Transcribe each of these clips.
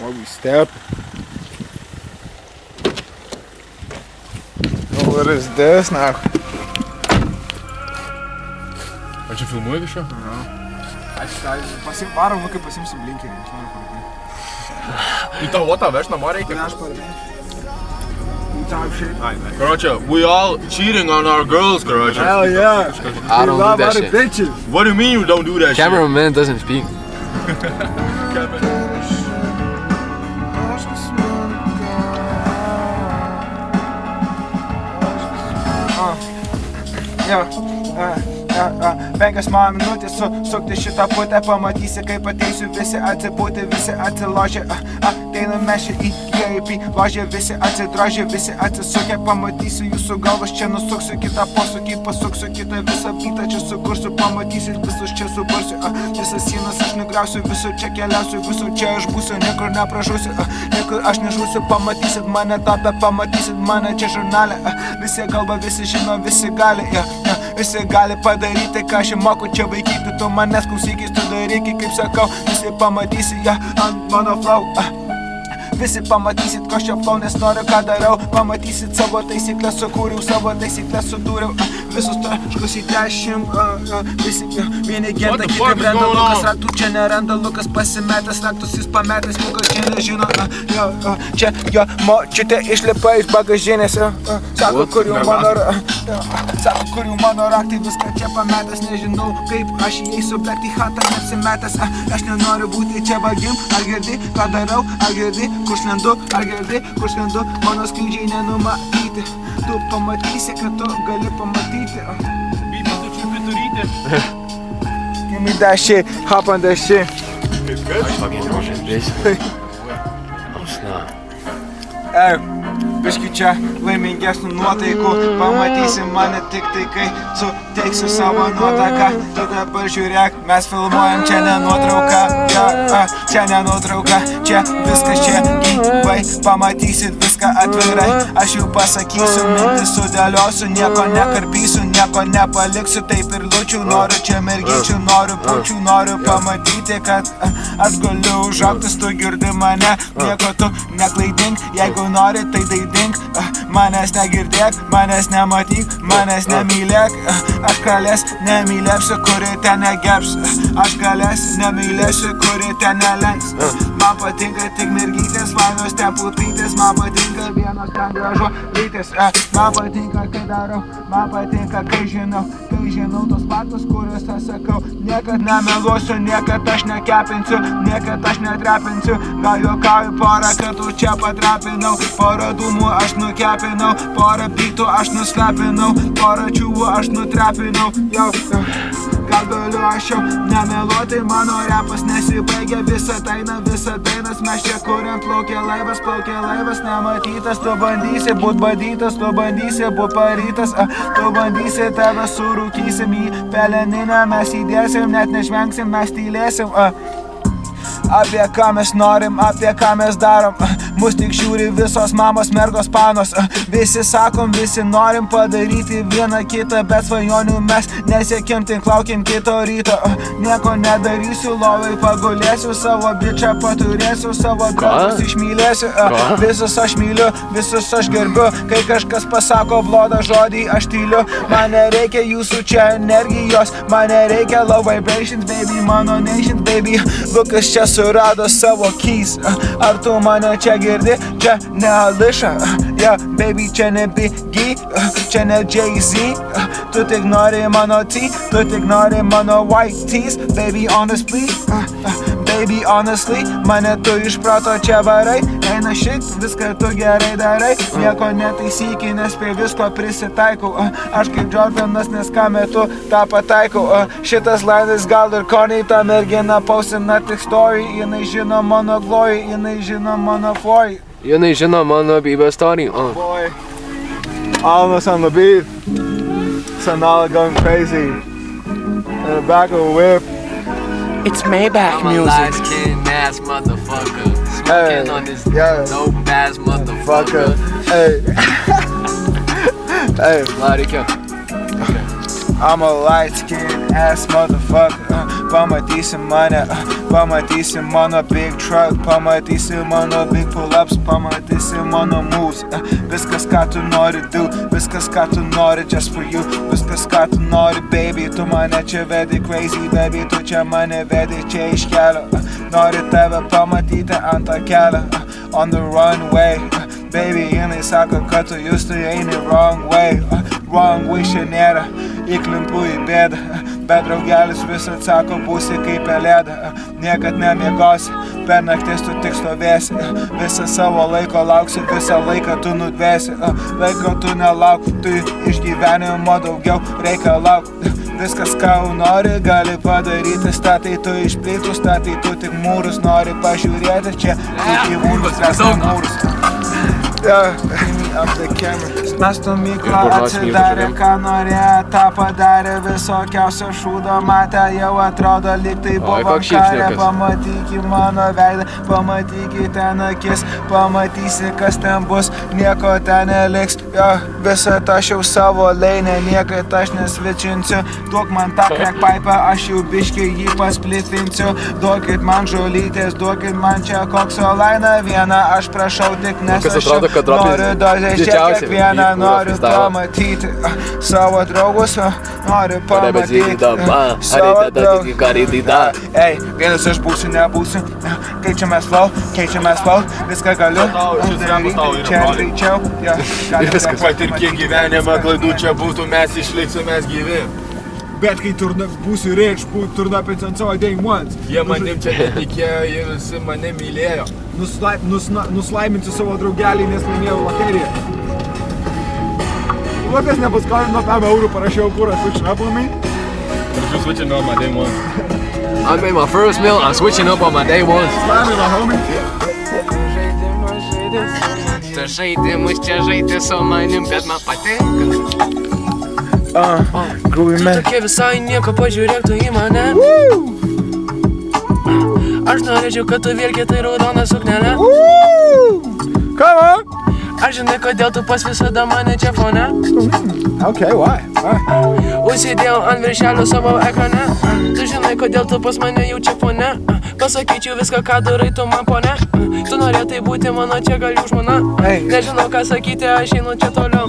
While we step. Oh, what is this now? Ar čia filmuoji kažką? Varom, kaip pasimsim blinkerį. Į tavo votą veš namo reikia? Ne, aš paradėjau. Короче, we all cheating on our girls, короче. Hell yeah. I don't do that shit. Bitches. What do you mean you don't do that Cameraman doesn't speak. Penkias man minutės sukti šitą putę, pamatysi, kaip ateisiu, visi atsipūti, visi atsiložė, ateina mešė į VIP, ložė, visi atsidrožė, visi atsisukę, pamatysiu jūsų galvas, čia nusuksiu kitą posūkį, pasuksiu kitą visą bytą, čia sukursiu, pamatysi, visus čia subursiu, visas sienas aš nugriausiu, visur čia keliausiu, visur čia aš būsiu, niekur nepražūsiu, niekur aš nežūsiu, pamatysit mane tapę, pamatysit mane čia žurnale, visi kalba, visi žino, visi gali, visi gali padaryti, ką aš moku čia vaikyti, tu manęs klausykis, tu daryki, kaip sakau, visi pamatysi, ant mano flow, visi pamatysit, ko šio flow, nes noriu, ką darau, pamatysit savo taisyklės, sukūriau savo taisyklės, sudūriau, visus taškus į 10, visi vieni genda, kiti brenda, Lukas raktų čia neranda, Lukas pasimetęs raktus, jis pametęs, Lukas čia nežino, čia jo močiutė išlipa iš bagažinės, sako, kur jau mano raktai, viską čia pametęs, nežinau, kaip aš įeisiu, blek, į chatą neapsimetęs, aš nenoriu būti čia vagim, ar girdi, ką darau, ar girdi, kur sklendu, ar girdi, kur sklendu, mano skrydžiai nenumatyti, tu pamatysi, kad tu gali pamatyti. Bibi, tu čia pituryti. Give me that shit, hop on that shit. Biški čia laimingesnių nuotaikų, pamatysi mane tik tai, kai suteiksiu savo nuotaką. Tu dabar žiūrėk, mes filmuojam, čia ne nuotrauka, čia ne nuotrauka, čia viskas čia gyvai, pamatysit viską atvirai. Aš jau pasakysiu, mintis sudėliosiu, nieko nekarpysiu, nieko nepaliksiu, taip ir liučiu, noriu čia mergyčių, noriu pučių, noriu pamatyti, kad aš galiu užaugtis, tu girdi mane, nieko tu neklaidink, jeigu nori, tai daidink, manęs negirdėk, manęs nematyk, manęs nemylėk, aš galės nemylėsiu, kuri ten negerbs, aš galės nemylėsiu, kuri ten nelenks, man patinka tik mergytės, vainos ten putrytės, man patinka vienos ten gražuolytės, man patinka, kai darau, man patinka, kai žinau tos faktus, kuriuos aš sakau, niekad nemeluosiu, niekad aš nekepinsiu, niekad aš netrepinsiu, gal juokauju, porą kartų čia patrapinau, porą dūmų aš nukepinau, porą bytų aš nuslepinau, porą čiūvų aš nutrepinau, gal galiu aš jau nemeluoti, mano repas nesibaigia, visa dainas, mes čia kuriam, plaukia laivas, nematytas, tu bandysi būt badytas, tu bandysi būt parytas, tu bandysi tave surūkysim į peleninę, mes įdėsim, net nešvengsim, mes tylėsim, apie ką mes norim, apie ką mes darom, mus tik žiūri visos mamos, mergos, panos, visi sakom, visi norim padaryti vieną kitą, bet svajonių mes nesiekim, tik laukim kito ryto, nieko nedarysiu, lovai pagulėsiu, savo bičą paturėsiu, savo draugus išmylėsiu, visus aš myliu, visus aš gerbiu, kai kažkas pasako blogą žodį, aš tyliu, man nereikia jūsų čia energijos, man nereikia low vibrations, baby, mano nations, baby, Lukas čia surado savo keys, ar tu mane čia girdi, čia ne Ališa, baby, čia ne Biggie, čia ne Jay-Z, tu tik nori mano tea, tu tik nori mano white tees, baby, honestly, baby, honestly, mane tu iš proto čia varai, eina šit, viską tu gerai darai, nieko netaisyki, nes prie visko prisitaikau, aš kaip Jordanas, nes ką metu tą pataikau, šitas laidas gal ir koniai, ta mergina pausina tik story, jinai žino mano glory, jinai žino mano flory. Jinai žino mano Bieber story, Boy, almost on the beat, Sanala going crazy, in the back of a whip. It's Maybach I'm music. a light-skinned ass motherfucker, smoking on this dope ass motherfucker. Hey, Lá, aqui, ó. I'm a light-skinned ass motherfucker, pamatysi mane, pamatysi mano big truck, pamatysi mano big pull-ups, pamatysi mano moves. Viskas, ką tu nori do, viskas, ką tu nori just for you, viskas, ką tu nori, baby, tu mane čia vedi crazy, baby, tu čia mane vedi čia iš kelio, nori tave pamatyti ant tą kelio, on the runway, baby, jinai sako, kad tu jūs tu eini wrong way šią nėra, įklimpu į bėdą, bet draugelis vis atsako, būsi kaip pelėda, niekad nemiegosi, per naktis tu tik stovėsi, visą savo laiko lauksi, visą laiką tu nudvėsi, laiko tu nelauk, tu iš gyvenimo daugiau reikia lauk, viskas ką nori gali padaryti, statai tu iš plytų, statai tu tik mūrus, nori pažiūrėti čia, tik gyvūnus, esą mūrus. Mes stumyklą atsidarė, ką norėjo, tą padarė, visokiausio šūdo matę, jau atrodo lyg tai buvo karė, pamatyki mano veidą, pamatyki ten akis, pamatysi kas ten bus, nieko ten neliks, visą aš jau savo leinę, niekad aš nesvičinsiu, duok man tą crackpipą, aš jau biškį jį pasplitvinsiu, duokit man žolytės, duokit man čia kokso lainą vieną, aš prašau tik nesašiu. Noriu dozės čia kiekvieną, noriu pamatyti savo draugus, noriu pamatyti savo draugus. Ei, vienas aš būsiu, nebūsiu, keičiamės flow, viską galiu daryti čia greičiau. Kad ir kiek gyvenime klaidų čia būtų, mes išliksime gyvi. Bet kai būsiu reikš, turnapins ant savo day ones. Jie manim čia netikėjo, jie visi mane mylėjo. Nuslaiminsiu savo draugelį, nes laimėjau loteriją. Lukas nepaskalino 5 eurų, parašiau kurą, switching up on me. I'm switching on my day one. I made my first meal, I'm switching up on my day one. Slamming my homie. Tu žaidimus čia žaidi su manim, bet man patinka. Groovy man. Tokie visai nieko, pažiūrėk tu į mane. Aš norėčiau, kad tu vilki tai raudoną suknelę. Come on. Aš žinai, kodėl tu pas visada mane čia fone. Okay, why? Užsidėjau ant viršelio savo ekrane. Tu žinai, kodėl tu pas mane jau čia fone. Pasakyčiau viską, ką darai tu man pone. Tu norėtai būti mano čia gal jų žmona. Nežinau ką sakyti, aš einu čia toliau.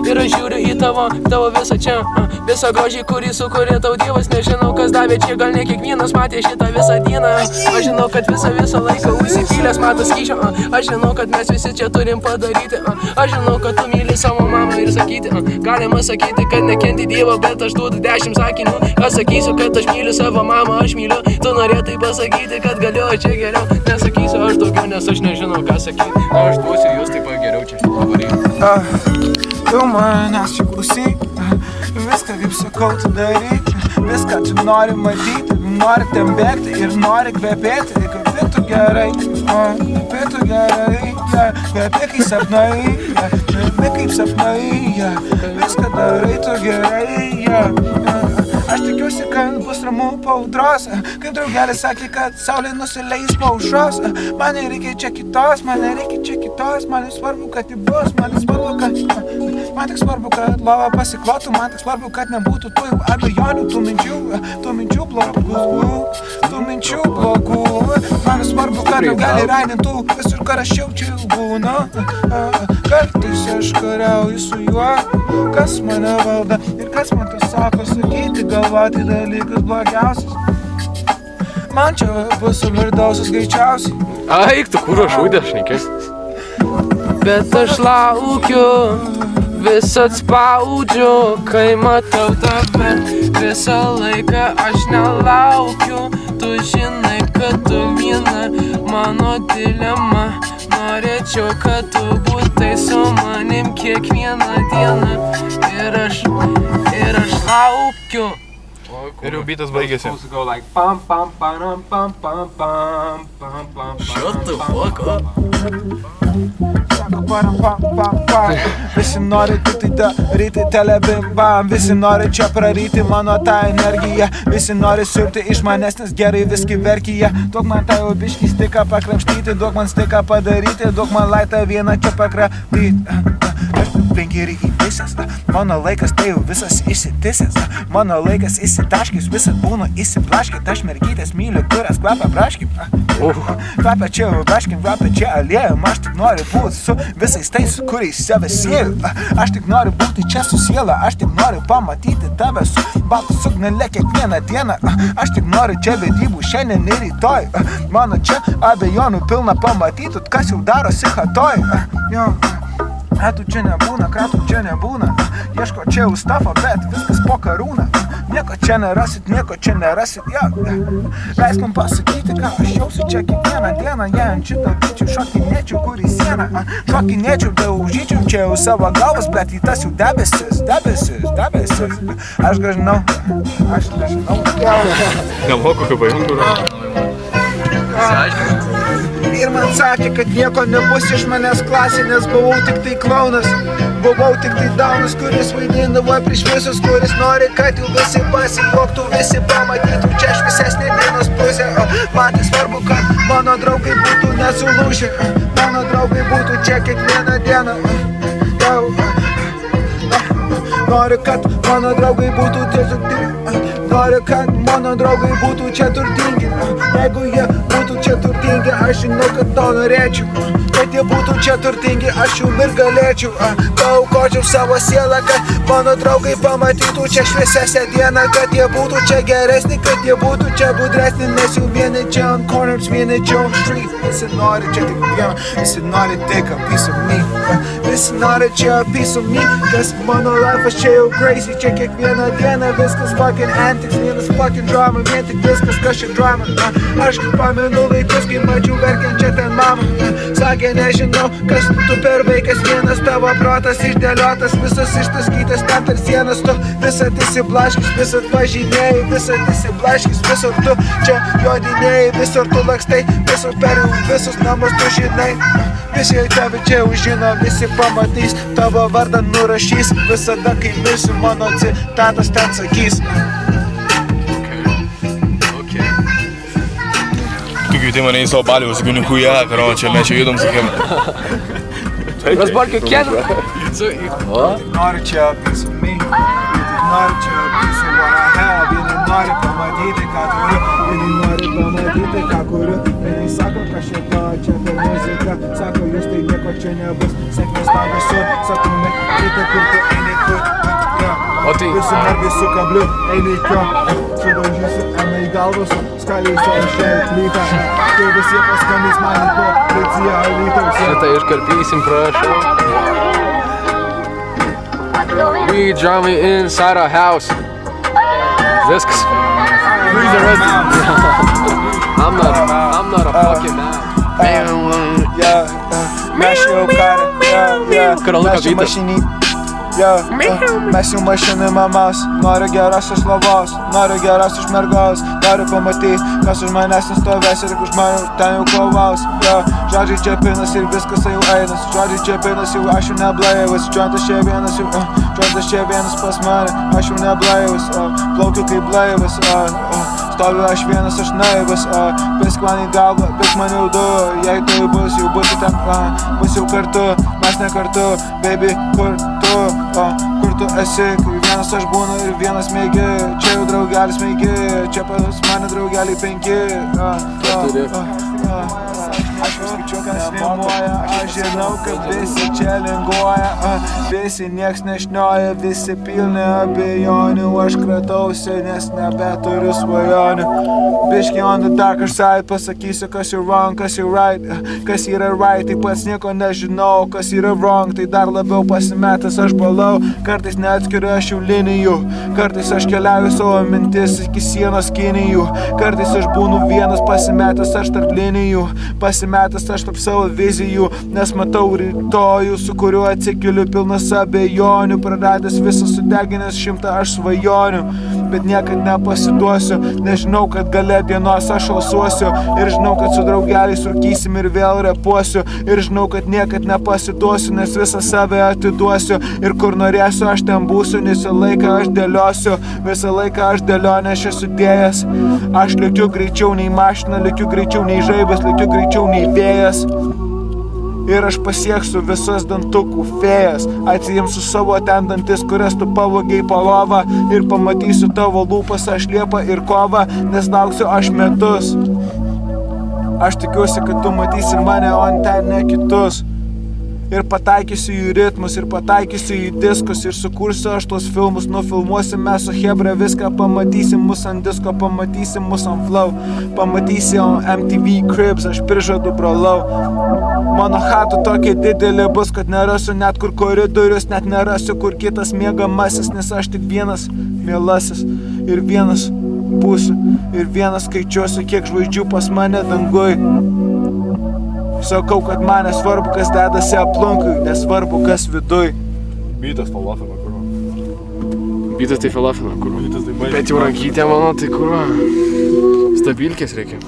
Ir aš žiūriu į tavo visą čia. Visą grožį, kurį sukūrė tau Dievas. Nežinau, kas davė čia, gal ne kiekvienas matė šitą visą dieną. Aš žinau, kad visą laiką užsipylęs matas kyšio. Aš žinau, kad mes visi čia turim padaryti. Aš žinau, kad tu myli savo mamą ir sakyti. Galima sakyti, kad nekenti Dievo, bet aš duodu 10 sakinių. Aš sakysiu, kad aš myliu savo mamą, aš myliu. Tu norėtai pasakyti, kad galiu čia geriau. Nesakysiu aš daugiau, nes aš nežinau, ką sakyti. Aš duosiu jūs taip pat geriau čia pavaryti. Tu manęs čia klausyk, viską kaip sakau tu daryk, viską tu nori matyti, nori ten bėgti ir nori kvepėti, kvepėtų gerai, kvepė kaip sapnai, viską darai tu gerai, Aš tikiuosi, kad bus ramu po audros, kaip draugelis sakė, kad saulė nusileis po aušros. Man reikia čia kitos, man svarbu, kad ji bus, man tik svarbu, kad lova pasiklotų, man tik svarbu, kad nebūtų tų abejonių, tų minčių blogų. Man svarbu, kad draugelį raidintų visur, kur aš jaučiu būnu. Kartais aš kariauju su juo, kas mane valda ir kas man tai sako sakyti, galvoti dalykus blogiausius. Man čia bus overdausius greičiausiai. Eik, tu kur aš šūdė, šnekės. Bet aš laukiu, vis atspaudžiu, kai matau tave. Visą laiką aš nelaukiu, tu žinai, kad tu viena mano dilema. Norėčiau, kad tu būtai su manim kiekvieną dieną. Ir aš laukiu. Ir jau beatas baigėsi. Shut the fuck up. Visi nori tik tai daryti telebimbam, visi nori čia praryti mano tą energiją, visi nori siurti iš manęs, nes gerai viski verkyje. Duok man tą jau biškį stiką pakrapštyti, duok man stiką padaryti, duok man laitą vieną čia pakratyti. penkeri į visas. Mano laikas tai jau visas išsitisęs. Mano laikas įsitaškis, visas būnu įsiblaškit. Aš mergytės myliu, kurias kvapia braškim. Kvapia čia braškim, kvapia čia aliejum. Aš tik noriu būti su visais tais, kuriais save sieju. Aš tik noriu būti čia su siela. Aš tik noriu pamatyti tave su baltu suknele kiekvieną dieną. Aš tik noriu čia vedybų šiandien ir rytoj. Mano čia abejonų pilna pamatytų, kas jau darosi hatoj. Kratų čia nebūna, kratų čia nebūna. Ieško čia jau stafą, bet viskas po karūną. Nieko čia nerasit, Leisk man pasakyti, ką aš jausiu čia kiekvieną dieną. Jei ant šito bičių šokinėčiau, kur į sieną. Šokinėčiau, daužyčiau čia jau savo galvas, bet į tas jau debesis. Aš žinau. Nemoku, kaip paimtų. Ir man sakė, kad nieko nebus iš manęs klasė, nes buvau tik tai klaunas. Buvau tik tai daunas, kuris vaidindavo prieš visus, kuris nori, kad jau visi pasijuoktų, visi pamatytų čia šviesesnė dienos pusė. Man tai svarbu, kad mano draugai būtų nesulūžę, mano draugai būtų čia kiekvieną dieną. Noriu, kad mano draugai būtų Noriu, kad mano draugai būtų čia turtingi. Jeigu jie būtų čia turtingi, aš žinau, kad to norėčiau. Kad jie būtų čia turtingi, aš jum ir galėčiau. Paaukočiau savo sielą, kad mano draugai pamatytų čia šviesesnę dieną. Kad jie būtų čia geresni, kad jie būtų čia budresni. Nes jau vieni čia ant corners, vieni čia on street. Visi nori čia tik vieną, visi nori take a piece of me. Visi nori čia a piece of me, kas mano life čia jau crazy. Čia kiekvieną dieną viskas fucking antics, vienas fucking drama, vien tik viskas kas čia drama. Aš pamenu laikus, kai mačiau verkiančią ten mamą. Sakė, nežinau, kas tu per vaikas, vienas tavo protas išdėliotas, visas ištaskytas ten per sienas. Tu visat įsiblaškis, visat pažinėjai, visat įsiblaškis, visur tu čia jodinėjai, visur tu lakstai, visur per visus namus tu žinai. Visi tave čia užžino, visi pamatys, tavo vardą nurašys, visada kai mirsiu mano citatas ten sakys. Tu kvieti mane į savo balį, sakiau, nikuja, karo, čia mes čia judam, sakėm. Razborkiu kienu. Nori čia piece of me, nori čia piece of what I have. Vieni nori pamatyti, ką turiu, vieni nori pamatyti, ką kuriu. Vieni sako, kad šito čia per muziką, sako, jūs tai nieko čia nebus. Sėkmės tau visur, sakau, ne, reikia kur tu eini kur. Visų nervai su kabliu, eini kio. Sudaužysiu eną į galvus, skaliaisiu išėjau klytą. Tai visi paskambys man į po, policija Alytaus. Šitą iškarpysim, prašau. We drumming inside our house. Viskas. Who's the resident? I'm not a fucking man. Mes jau karą, mes jau mašinį. Mes jau mašinį mamas, noriu gerosios lovos, noriu gerosios mergos, noriu pamatyti, kas už manęs nestovės ir už mane ten jau kovaus. Žodžiai čia pinas ir viskas jau einas, žodžiai čia pinas jau aš jau neblaivas, džontas čia vienas pas mane, aš jau neblaivas, plaukiu kaip blaivas. Stoviu aš vienas, aš naivas, pisk man į galvą, pisk man jau du. Jei tai bus, jau būsi ten, bus jau kartu, mes ne kartu. Baby, kur tu esi, kai vienas aš būnu ir vienas mėgi. Čia jau draugelis mėgi, čia pas mane draugeliai 5. Aš skaičiu, kas nemoja, aš žinau, kad visi čia linguoja. Visi nieks nešnioja, visi pilni abejonių. Aš kratausi, nes nebeturiu svajonių. Biški on the darker side, pasakysiu, kas yra wrong, kas yra right. Kas yra right, tai pats nieko nežinau. Kas yra wrong, tai dar labiau pasimetęs aš balau. Kartais neatskiriu aš jau linijų. Kartais aš keliauju savo mintis iki sienos Kinijų. Kartais aš būnu vienas pasimetęs aš tarp linijų. Pasimetęs aš tarp savo vizijų. Nes matau rytojų, su kuriuo atsikeliu pilnas abejonių. Praradęs visą sudeginęs 100 aš svajonių. Bet niekad nepasiduosiu. Nežinau, kad gale dienos aš alsuosiu. Ir žinau, kad su draugeliais rūkysim ir vėl repuosiu. Ir žinau, kad niekad nepasiduosiu, nes visą save atiduosiu. Ir kur norėsiu aš ten būsiu, visą laiką aš dėliosiu. Visą laiką aš dėlioju, nes esu dėjęs. Aš likiu greičiau nei mašina, likiu greičiau nei žaibas, likiu greičiau nei vėjas. Ir aš pasieksiu visas dantukų fėjas. Atsiimsiu savo ten dantis, kurias tu pavogiai po lovą. Ir pamatysiu tavo lūpas, aš liepą ir kovą, nes lauksiu aš metus. Aš tikiuosi, kad tu matysi mane, o ten ne kitus. Ir pataikysiu į ritmus, ir pataikysiu į diskus. Ir sukursiu aš tuos filmus, nufilmuosim mes su Hebra viską. Pamatysim mus ant disko, pamatysim mus ant flow. Pamatysim MTV Cribs, aš prižadu brolau. Mano chata tokia didelė bus, kad nerasiu net kur koridorius. Net nerasiu kur kitas miegamasis, nes aš tik vienas mielasis. Ir vienas būsiu, ir vienas skaičiuosiu, kiek žvaigždžių pas mane danguj. Sakau, kad man nesvarbu, kas dedasi aplinkui, nesvarbu, kas viduj. Bytas falafelo, kurva. Bytas tai falafelo, kurva. Bytas tai baigė. Bet jau rankytė mano, tai kurva. Stabilkės reikia.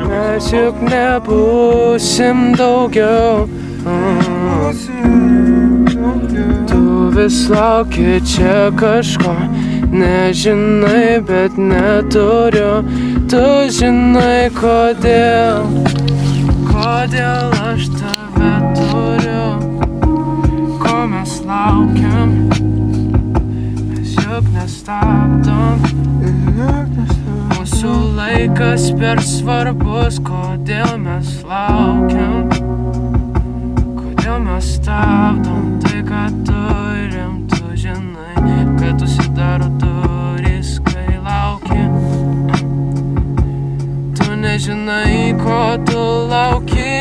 Mes juk nebūsim daugiau. Tu vis lauki čia kažko. Nežinai, bet neturiu. Tu žinai kodėl. Kodėl aš tave turiu. Ko mes laukiam. Mes juk nestabdom. Mūsų laikas per svarbus. Kodėl mes laukiam. Kodėl mes stabdom tai, ką turim. Tu žinai, kad užsidaro durys, kai lauki. Tu nežinai, ko tu lauki.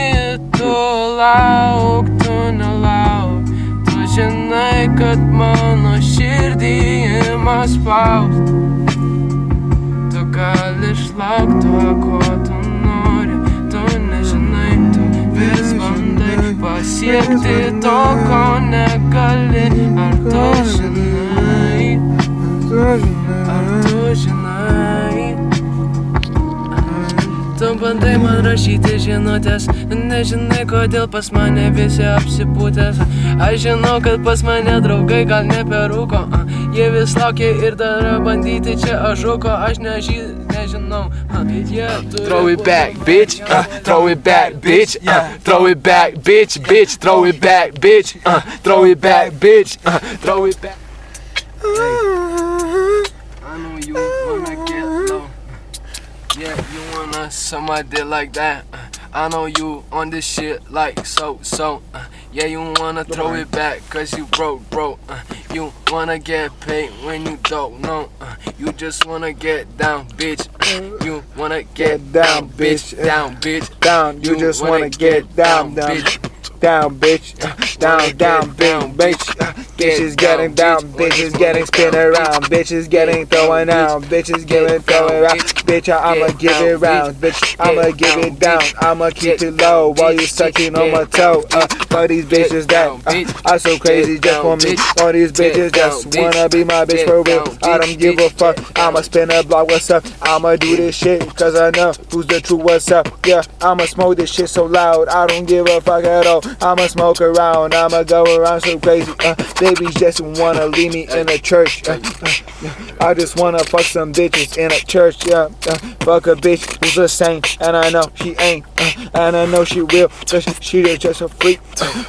Tu lauk, tu nelauk. Tu žinai, kad mano širdį ima spaust. Tu gali išlauk to, ko tu nori. Tu nežinai, tu vis bandai pasiekti to, ko negali. Ar tu žinai? Ar tu žinai? Tu bandai man rašyti žinutės. Nežinai, kodėl pas mane visi apsipūtęs. Aš žinau, kad pas mane draugai gal neperūko. Jie vis laukia ir dar bandyti čia ažuko. Aš nežinau. Throw it back, bitch. Throw it back, bitch. Throw it back, bitch. Bitch, throw it back, bitch. Throw it back, bitch. Throw it back. I know you wanna get low. Yeah, you wanna somebody like that. I know you on this shit like so. Yeah, you wanna throw it back cause you broke. You wanna get paid when you don't know. You just wanna get down, bitch. You wanna get down, bitch. Down, bitch. Down, you just wanna get down, bitch. Down, bitch. Down, bitch. Bitches getting down, bitches getting spin around, bitches getting throwing down, bitches getting throwing around. Bitch, I'ma give it round, bitch, I'ma give it down, I'ma keep it low while you sucking on my toe. For these bitches that are so crazy just for me. All these bitches just wanna be my bitch for real. I don't give a fuck, I'ma spin a block, what's up? I'ma do this shit cause I know who's the true what's up. Yeah, I'ma smoke this shit so loud, I don't give a fuck at all. I'ma smoke around, I'ma go around so crazy. Babies just wanna leave me in a church. I just wanna fuck some bitches in a church. Yeah, fuck a bitch who's a saint, and I know she ain't, and I know she will, cause she is just a freak.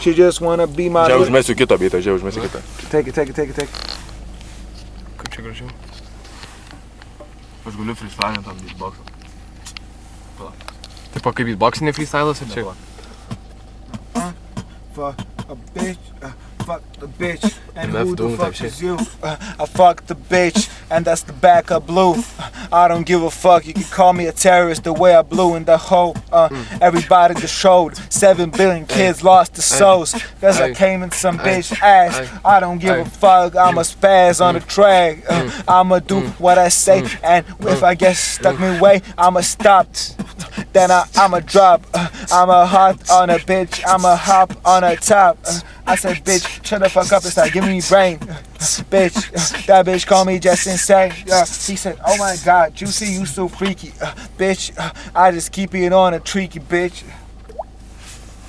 She just wanna be my. Čia užmesiu kitą bitą, čia užmesiu kitą. Take it. Kaip čia gražiau? Aš galiu freestyle tam beatboxą. Taip, kaip beatboxinė freestylas ar čia? Fuck a bitch. Fuck the bitch, and who the fuck is you? I fuck the bitch, and that's the back of blue. I don't give a fuck, you can call me a terrorist the way I blew in the hole. Everybody just showed 7 billion kids lost their souls. Cause I came in some bitch ass. I don't give a fuck, I'ma spaz on the track. I'ma do what I say, and if I get stuck my way, I'ma stop. Then I'ma drop. I'ma hop on a bitch, I'ma hop on a top. I said, bitch, shut the fuck up and start giving me brain. Bitch, that bitch called me just insane. He said, oh my god, Juicy, you so freaky. Bitch, I just keep it on a tricky, bitch.